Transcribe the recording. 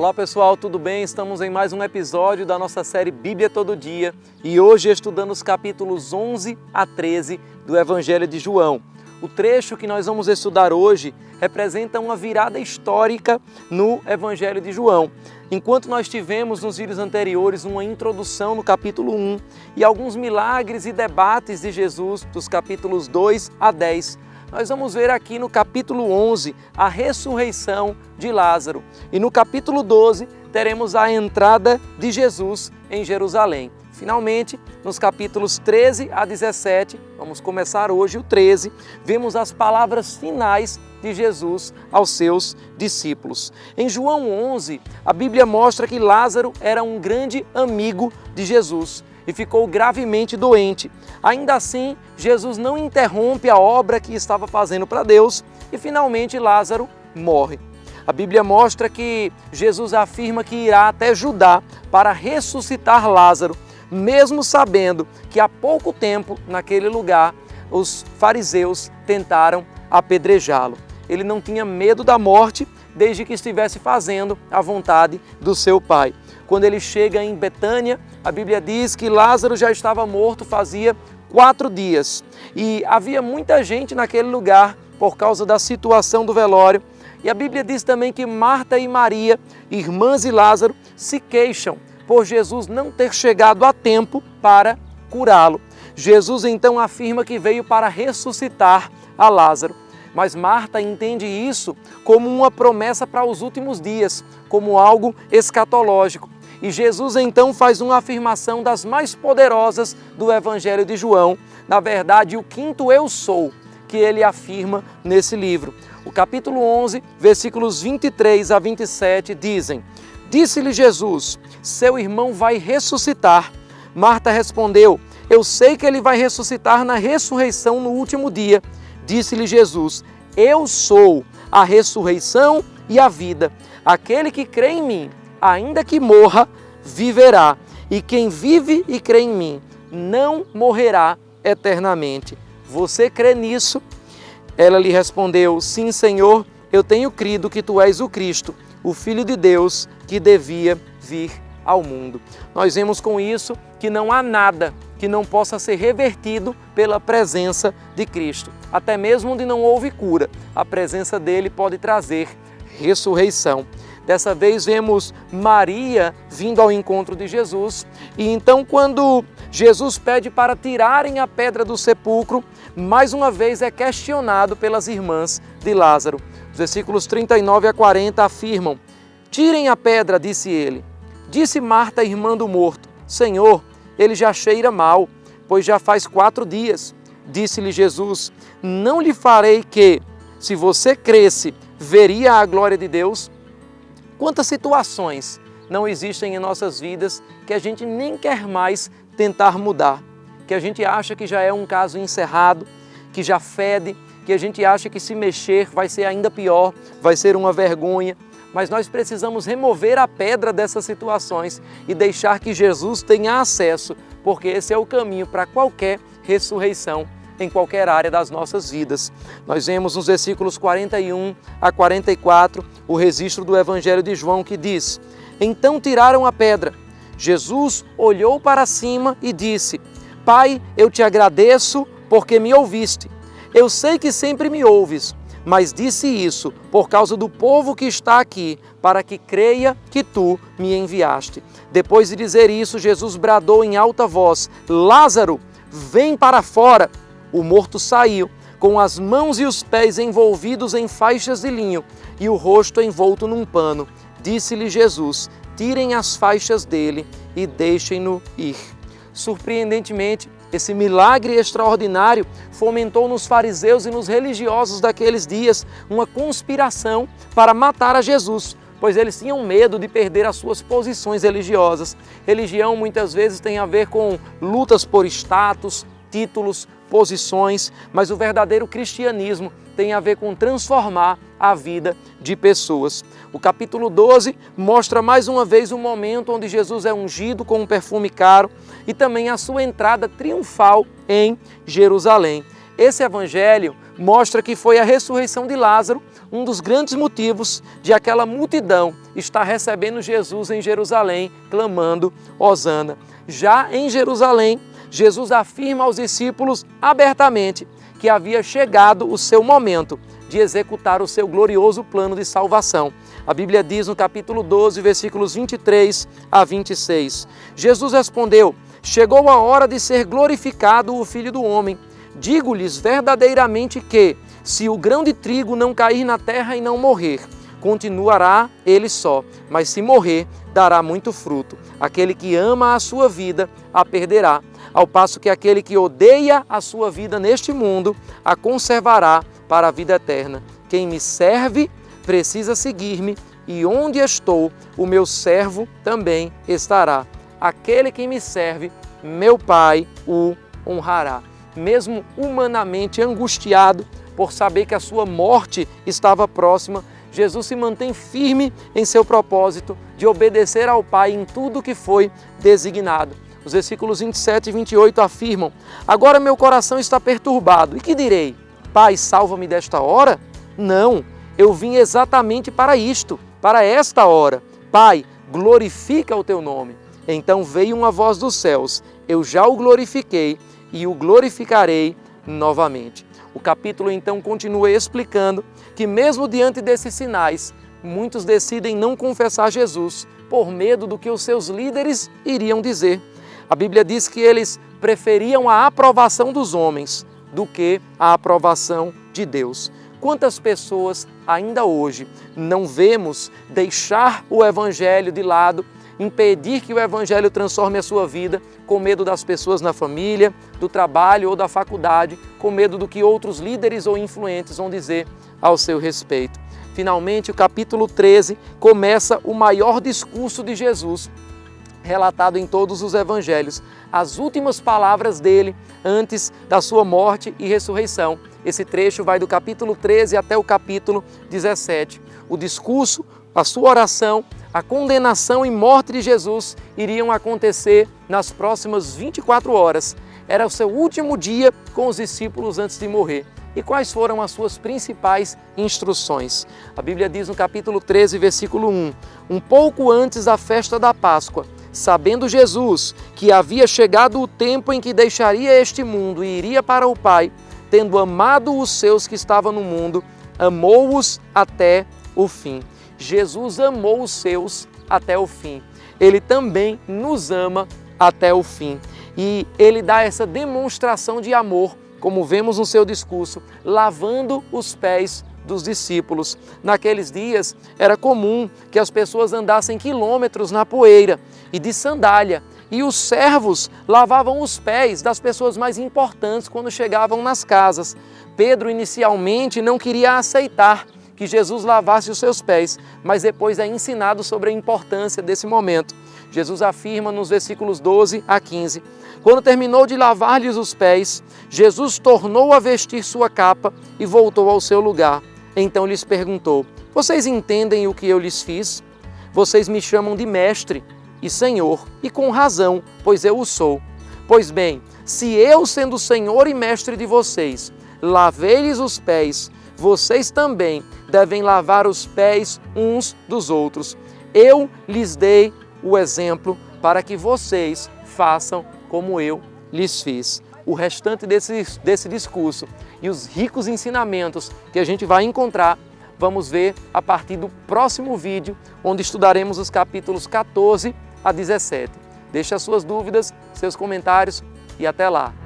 Olá pessoal, tudo bem? Estamos em mais um episódio da nossa série Bíblia Todo Dia e hoje estudando os capítulos 11 a 13 do Evangelho de João. O trecho que nós vamos estudar hoje representa uma virada histórica no Evangelho de João. Enquanto nós tivemos nos vídeos anteriores uma introdução no capítulo 1 e alguns milagres e debates de Jesus dos capítulos 2 a 10, nós vamos ver aqui no capítulo 11 a ressurreição de Lázaro. E no capítulo 12 teremos a entrada de Jesus em Jerusalém. Finalmente, nos capítulos 13 a 17, vamos começar hoje o 13, vemos as palavras finais de Jesus aos seus discípulos. Em João 11, a Bíblia mostra que Lázaro era um grande amigo de Jesus e ficou gravemente doente. Ainda assim, Jesus não interrompe a obra que estava fazendo para Deus e finalmente Lázaro morre. A Bíblia mostra que Jesus afirma que irá até Judá para ressuscitar Lázaro, mesmo sabendo que há pouco tempo, naquele lugar, os fariseus tentaram apedrejá-lo. Ele não tinha medo da morte desde que estivesse fazendo a vontade do seu Pai. Quando ele chega em Betânia, a Bíblia diz que Lázaro já estava morto fazia 4 dias. E havia muita gente naquele lugar por causa da situação do velório. E a Bíblia diz também que Marta e Maria, irmãs de Lázaro, se queixam por Jesus não ter chegado a tempo para curá-lo. Jesus então afirma que veio para ressuscitar a Lázaro. Mas Marta entende isso como uma promessa para os últimos dias, como algo escatológico. E Jesus então faz uma afirmação das mais poderosas do Evangelho de João, na verdade o 5º eu sou, que ele afirma nesse livro. O capítulo 11, versículos 23 a 27 dizem: Disse-lhe Jesus, seu irmão vai ressuscitar. Marta respondeu, eu sei que ele vai ressuscitar na ressurreição no último dia. Disse-lhe Jesus, eu sou a ressurreição e a vida. Aquele que crê em mim, ainda que morra, viverá. E quem vive e crê em mim, não morrerá eternamente. Você crê nisso? Ela lhe respondeu, sim, Senhor, eu tenho crido que tu és o Cristo, o Filho de Deus que devia vir ao mundo. Nós vemos com isso que não há nada que não possa ser revertido pela presença de Cristo. Até mesmo onde não houve cura, a presença dele pode trazer ressurreição. Dessa vez vemos Maria vindo ao encontro de Jesus e então quando Jesus pede para tirarem a pedra do sepulcro, mais uma vez é questionado pelas irmãs de Lázaro. Os versículos 39 a 40 afirmam, tirem a pedra, disse ele. Disse Marta, irmã do morto, Senhor, ele já cheira mal, pois já faz 4 dias. Disse-lhe Jesus, não lhe farei que, se você cresce, veria a glória de Deus? Quantas situações não existem em nossas vidas que a gente nem quer mais tentar mudar, que a gente acha que já é um caso encerrado, que já fede, que a gente acha que se mexer vai ser ainda pior, vai ser uma vergonha. Mas nós precisamos remover a pedra dessas situações e deixar que Jesus tenha acesso, porque esse é o caminho para qualquer ressurreição em qualquer área das nossas vidas. Nós vemos nos versículos 41 a 44 o registro do Evangelho de João que diz, então tiraram a pedra. Jesus olhou para cima e disse, Pai, eu te agradeço porque me ouviste. Eu sei que sempre me ouves, mas disse isso por causa do povo que está aqui, para que creia que tu me enviaste. Depois de dizer isso, Jesus bradou em alta voz, Lázaro, vem para fora. O morto saiu, com as mãos e os pés envolvidos em faixas de linho e o rosto envolto num pano. Disse-lhe Jesus, tirem as faixas dele e deixem-no ir. Surpreendentemente, esse milagre extraordinário fomentou nos fariseus e nos religiosos daqueles dias uma conspiração para matar a Jesus, pois eles tinham medo de perder as suas posições religiosas. Religião muitas vezes tem a ver com lutas por status, títulos, posições, mas o verdadeiro cristianismo tem a ver com transformar a vida de pessoas. O capítulo 12 mostra mais uma vez o momento onde Jesus é ungido com um perfume caro e também a sua entrada triunfal em Jerusalém. Esse evangelho mostra que foi a ressurreição de Lázaro um dos grandes motivos de aquela multidão está recebendo Jesus em Jerusalém, clamando Hosana. Já em Jerusalém, Jesus afirma aos discípulos abertamente que havia chegado o seu momento de executar o seu glorioso plano de salvação. A Bíblia diz no capítulo 12, versículos 23 a 26. Jesus respondeu: chegou a hora de ser glorificado o Filho do Homem. Digo-lhes verdadeiramente que, se o grão de trigo não cair na terra e não morrer, continuará ele só, mas se morrer, dará muito fruto. Aquele que ama a sua vida, a perderá, ao passo que aquele que odeia a sua vida neste mundo, a conservará para a vida eterna. Quem me serve, precisa seguir-me, e onde estou, o meu servo também estará. Aquele que me serve, meu Pai o honrará. Mesmo humanamente angustiado por saber que a sua morte estava próxima, Jesus se mantém firme em seu propósito de obedecer ao Pai em tudo que foi designado. Os versículos 27 e 28 afirmam: agora meu coração está perturbado, e que direi? Pai, salva-me desta hora? Não, eu vim exatamente para isto, para esta hora. Pai, glorifica o teu nome. Então veio uma voz dos céus: eu já o glorifiquei e o glorificarei novamente. O capítulo então continua explicando que mesmo diante desses sinais, muitos decidem não confessar Jesus por medo do que os seus líderes iriam dizer. A Bíblia diz que eles preferiam a aprovação dos homens do que a aprovação de Deus. Quantas pessoas ainda hoje não vemos deixar o Evangelho de lado, impedir que o Evangelho transforme a sua vida, com medo das pessoas na família, do trabalho ou da faculdade, com medo do que outros líderes ou influentes vão dizer ao seu respeito. Finalmente, o capítulo 13 começa o maior discurso de Jesus, relatado em todos os evangelhos, as últimas palavras dele antes da sua morte e ressurreição. Esse trecho vai do capítulo 13 até o capítulo 17. O discurso, a sua oração, a condenação e morte de Jesus iriam acontecer nas próximas 24 horas. Era o seu último dia com os discípulos antes de morrer. E quais foram as suas principais instruções? A Bíblia diz no capítulo 13, versículo 1: um pouco antes da festa da Páscoa, sabendo Jesus que havia chegado o tempo em que deixaria este mundo e iria para o Pai, tendo amado os seus que estavam no mundo, amou-os até o fim. Jesus amou os seus até o fim. Ele também nos ama até o fim. E ele dá essa demonstração de amor, como vemos no seu discurso, lavando os pés dos discípulos. Naqueles dias era comum que as pessoas andassem quilômetros na poeira e de sandália, e os servos lavavam os pés das pessoas mais importantes quando chegavam nas casas. Pedro inicialmente não queria aceitar que Jesus lavasse os seus pés, mas depois é ensinado sobre a importância desse momento. Jesus afirma nos versículos 12 a 15: quando terminou de lavar-lhes os pés, Jesus tornou a vestir sua capa e voltou ao seu lugar. Então lhes perguntou: vocês entendem o que eu lhes fiz? Vocês me chamam de mestre e senhor, e com razão, pois eu o sou. Pois bem, se eu, sendo senhor e mestre de vocês, lavei-lhes os pés, vocês também devem lavar os pés uns dos outros. Eu lhes dei o exemplo para que vocês façam como eu lhes fiz. O restante desse discurso e os ricos ensinamentos que a gente vai encontrar, vamos ver a partir do próximo vídeo, onde estudaremos os capítulos 14 a 17. Deixe as suas dúvidas, seus comentários e até lá!